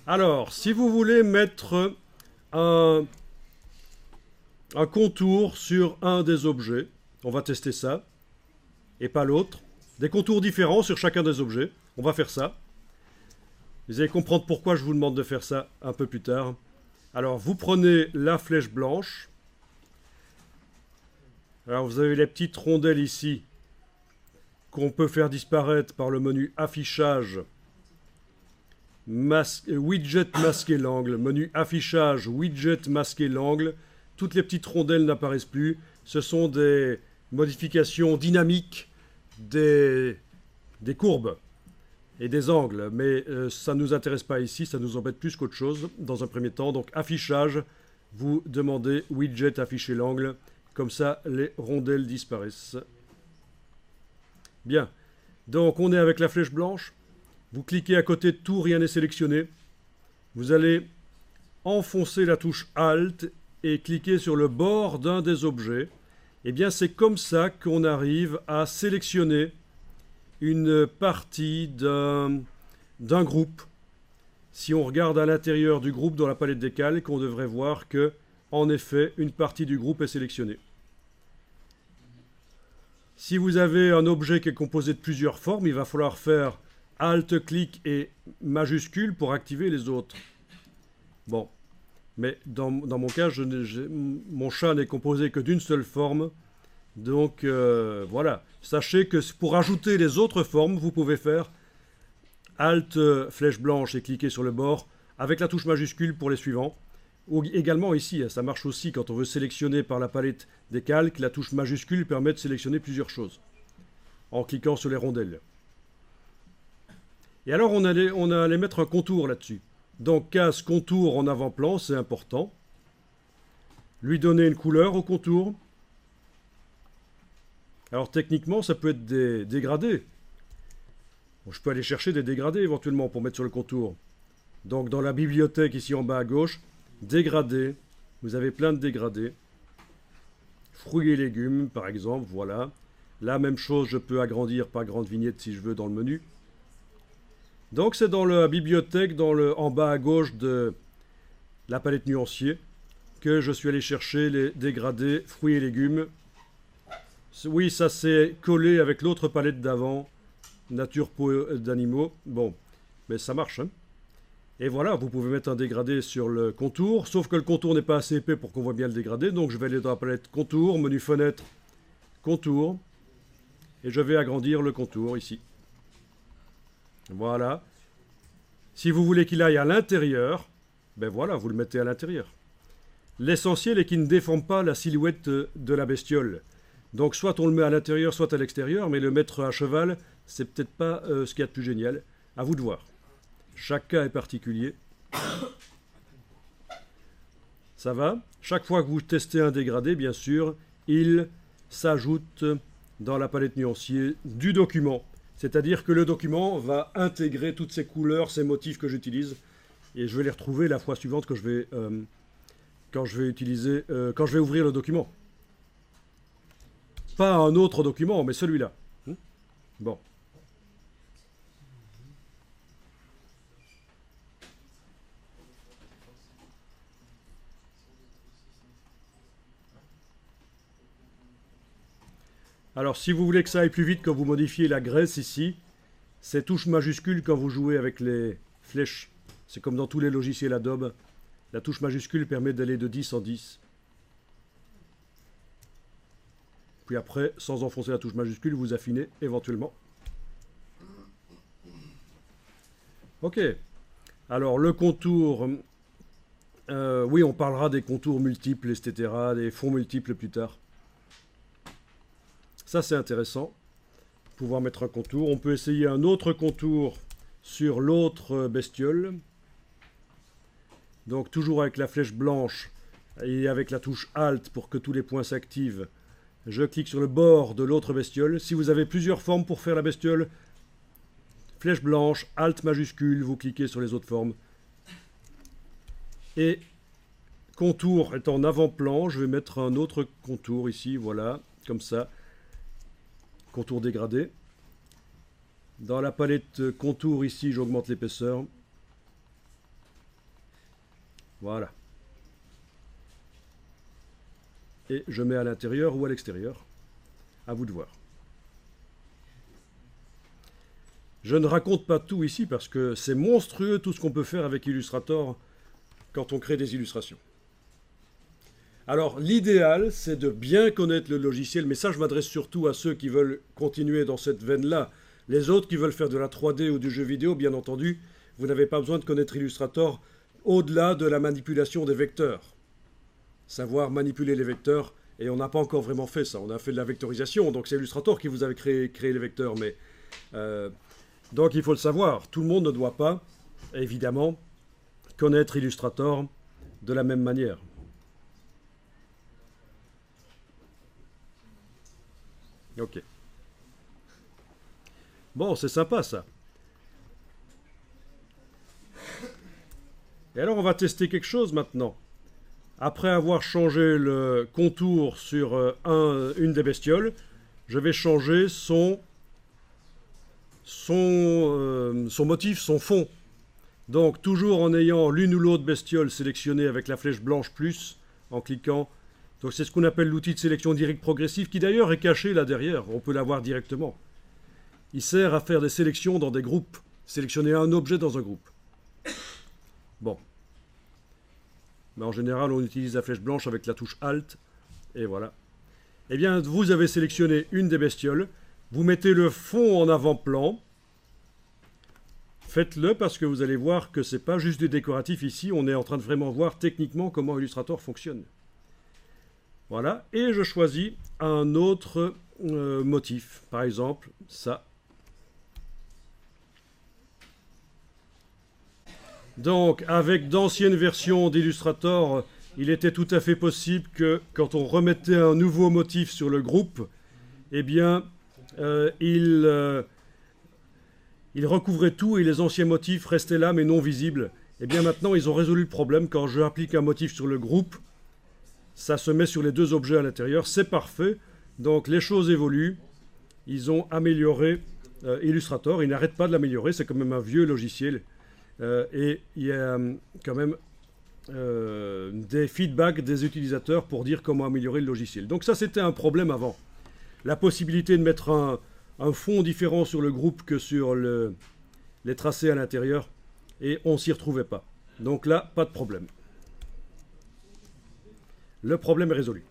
Alors, si vous voulez mettre un, un contour sur un des objets, on va tester ça, et pas l'autre. Des contours différents sur chacun des objets. On va faire ça. Vous allez comprendre pourquoi je vous demande de faire ça un peu plus tard. Alors, vous prenez la flèche blanche. Alors, vous avez les petites rondelles ici qu'on peut faire disparaître par le menu affichage, widget masquer l'angle, menu affichage, widget masquer l'angle. Toutes les petites rondelles n'apparaissent plus. Ce sont des modifications dynamiques des courbes et des angles, mais ça ne nous intéresse pas ici, ça nous embête plus qu'autre chose dans un premier temps. Donc affichage, vous demandez widget afficher l'angle, comme ça les rondelles disparaissent. Bien, donc on est avec la flèche blanche, vous cliquez à côté de tout, rien n'est sélectionné. Vous allez enfoncer la touche Alt et cliquer sur le bord d'un des objets. Et bien c'est comme ça qu'on arrive à sélectionner une partie d'un groupe. Si on regarde à l'intérieur du groupe dans la palette des calques, on devrait voir que, en effet, une partie du groupe est sélectionnée. Si vous avez un objet qui est composé de plusieurs formes, il va falloir faire Alt-clic et majuscule pour activer les autres. Bon, mais dans mon cas, mon chat n'est composé que d'une seule forme. Donc voilà, sachez que pour ajouter les autres formes, vous pouvez faire Alt flèche blanche et cliquer sur le bord avec la touche majuscule pour les suivants. Ou également ici, ça marche aussi quand on veut sélectionner par la palette des calques, la touche majuscule permet de sélectionner plusieurs choses en cliquant sur les rondelles. Et alors on allait mettre un contour là-dessus. Donc casse contour en avant-plan, c'est important. Lui donner une couleur au contour. Alors techniquement, ça peut être des dégradés. Bon, je peux aller chercher des dégradés éventuellement pour mettre sur le contour. Donc dans la bibliothèque ici en bas à gauche, dégradés. Vous avez plein de dégradés. Fruits et légumes par exemple, voilà. La même chose, je peux agrandir par grande vignette si je veux dans le menu. Donc c'est dans la bibliothèque, en bas à gauche de la palette nuancier, que je suis allé chercher les dégradés fruits et légumes. Oui, ça s'est collé avec l'autre palette d'avant, nature d'animaux. Bon, mais ça marche. Hein. Et voilà, vous pouvez mettre un dégradé sur le contour, sauf que le contour n'est pas assez épais pour qu'on voit bien le dégradé. Donc je vais aller dans la palette contour, menu fenêtre, contour, et je vais agrandir le contour ici. Voilà. Si vous voulez qu'il aille à l'intérieur, ben voilà, vous le mettez à l'intérieur. L'essentiel est qu'il ne déforme pas la silhouette de la bestiole. Donc soit on le met à l'intérieur, soit à l'extérieur, mais le mettre à cheval, c'est peut-être pas ce qu'il y a de plus génial. À vous de voir. Chaque cas est particulier. Ça va? Chaque fois que vous testez un dégradé, bien sûr, il s'ajoute dans la palette nuancier du document. C'est-à-dire que le document va intégrer toutes ces couleurs, ces motifs que j'utilise, et je vais les retrouver la fois suivante que quand je vais ouvrir le document. Pas un autre document, mais celui-là. Bon. Alors, si vous voulez que ça aille plus vite quand vous modifiez la graisse ici, c'est touche majuscule quand vous jouez avec les flèches. C'est comme dans tous les logiciels Adobe. La touche majuscule permet d'aller de 10 en 10. Puis après, sans enfoncer la touche majuscule, vous affinez éventuellement. Ok. Alors, le contour... oui, on parlera des contours multiples, etc., des fonds multiples plus tard. Ça, c'est intéressant. Pouvoir mettre un contour. On peut essayer un autre contour sur l'autre bestiole. Donc, toujours avec la flèche blanche et avec la touche Alt pour que tous les points s'activent. Je clique sur le bord de l'autre bestiole. Si vous avez plusieurs formes pour faire la bestiole, flèche blanche, Alt majuscule, vous cliquez sur les autres formes. Et contour est en avant-plan. Je vais mettre un autre contour ici, voilà, comme ça. Contour dégradé. Dans la palette contour ici, j'augmente l'épaisseur. Voilà. Et je mets à l'intérieur ou à l'extérieur. À vous de voir. Je ne raconte pas tout ici parce que c'est monstrueux tout ce qu'on peut faire avec Illustrator quand on crée des illustrations. Alors l'idéal, c'est de bien connaître le logiciel, mais ça je m'adresse surtout à ceux qui veulent continuer dans cette veine-là. Les autres qui veulent faire de la 3D ou du jeu vidéo, bien entendu, vous n'avez pas besoin de connaître Illustrator au-delà de la manipulation des vecteurs. Savoir manipuler les vecteurs, et on n'a pas encore vraiment fait ça, on a fait de la vectorisation, donc c'est Illustrator qui vous avait créé les vecteurs, mais... donc il faut le savoir, tout le monde ne doit pas, évidemment, connaître Illustrator de la même manière. Ok. Bon, c'est sympa ça. Et alors on va tester quelque chose maintenant. Après avoir changé le contour sur une des bestioles, je vais changer son motif, son fond. Donc toujours en ayant l'une ou l'autre bestiole sélectionnée avec la flèche blanche plus, en cliquant. Donc c'est ce qu'on appelle l'outil de sélection directe progressive, qui d'ailleurs est caché là derrière, on peut l'avoir directement. Il sert à faire des sélections dans des groupes, sélectionner un objet dans un groupe. Bon. Mais en général, on utilise la flèche blanche avec la touche Alt, et voilà. Eh bien, vous avez sélectionné une des bestioles, vous mettez le fond en avant-plan, faites-le parce que vous allez voir que c'est pas juste du décoratif ici, on est en train de vraiment voir techniquement comment Illustrator fonctionne. Voilà, et je choisis un autre motif, par exemple ça. Donc, avec d'anciennes versions d'Illustrator, il était tout à fait possible que, quand on remettait un nouveau motif sur le groupe, eh bien, il recouvrait tout et les anciens motifs restaient là, mais non visibles. Eh bien, maintenant, ils ont résolu le problème. Quand je applique un motif sur le groupe, ça se met sur les deux objets à l'intérieur. C'est parfait. Donc, les choses évoluent. Ils ont amélioré Illustrator. Ils n'arrêtent pas de l'améliorer. C'est quand même un vieux logiciel. Et il y a quand même des feedbacks des utilisateurs pour dire comment améliorer le logiciel. Donc ça, c'était un problème avant. La possibilité de mettre un fond différent sur le groupe que sur les tracés à l'intérieur, et on s'y retrouvait pas. Donc là, pas de problème. Le problème est résolu.